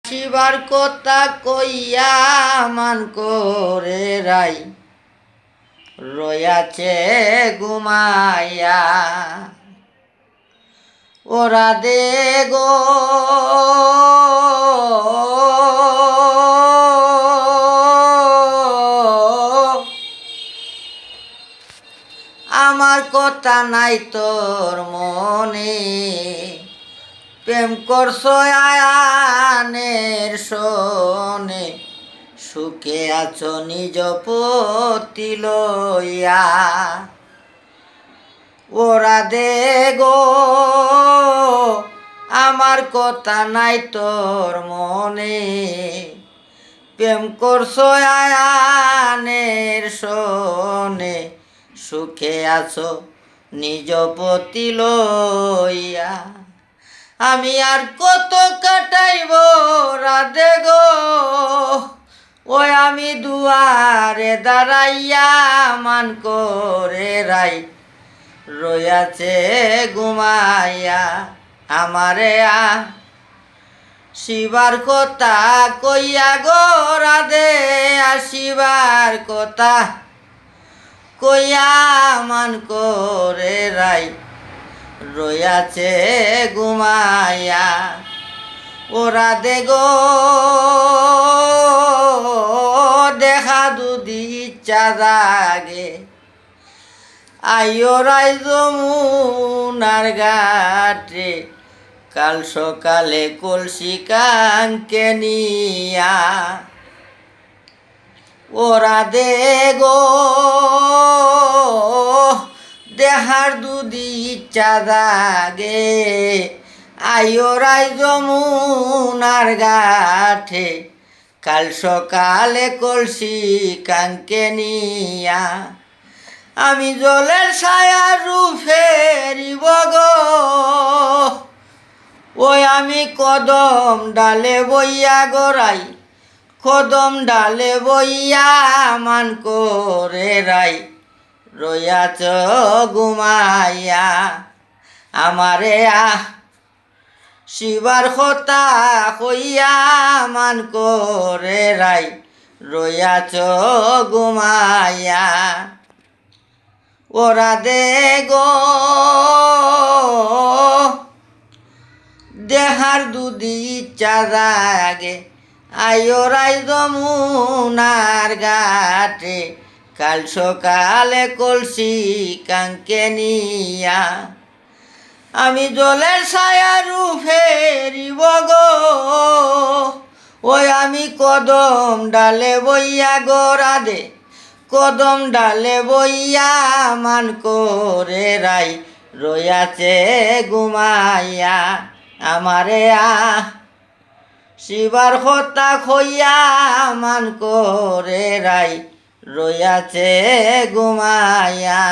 শিবার কথা কইয়া মান করে রাই রয়াছে ঘুমাইয়া ওরা দে গো আমার কথা নাই তোর মনে প্রেম করছো আয়ানের শোনে সুখে আছো নিজ পতি লইয়া ওরা দে গো আমার কথা নাই তোর মনে প্রেম করছো আয়ানের শোনে সুখে আছো নিজ পতি লইয়া আমি আর কত কাটাইব রাধে গো ওই আমি দুয়ারে দাঁড়াইয়া মান করে রাই রয়াছে ঘুমাইয়া আমারে শিবার কথা কইয়া গো রাধে আসিবার কথা কইয়া মান করে রাই রয়াছে ঘুমাইয়া ওরা দে গো দেখা দুদি ইচ্ছা জাগে আইও রাই যমুনার ঘাটে কাল সকালে কলসি কাঙ্কে নিয়া ওরা দে গো দেহার দুদি ইচ্ছা জাগে আইও রাই যমুনার ঘাটে কাল সকালে কলসি কাঙ্কে নিয়া আমি জলের ছায়া রূপেরিব গো ওই আমি কদম ডালে বইয়া গোরাই কদম ডালে বইয়া মান করে রাই রয়াছ ঘুমাইয়া আমারে শিবার কথা কইয়া মান করে রাই রয়াছ ঘুমাইয়া ওরা দে গো দেহার দুদি ইচ্ছা জাগে আইও রাই যমুনার ঘাটে কাল সকালে কলসি কাঙ্কে নিয়া আমি জলের ছায়া রূপেরিব গো ওই আমি কদম ডালে বইয়া গো রাধে কদম ডালে বইয়া মান করে রাই রয়াছে ঘুমাইয়া আমারে শিবার কথা খইয়া মান করে রাই রয়াছে ঘুমাইয়া।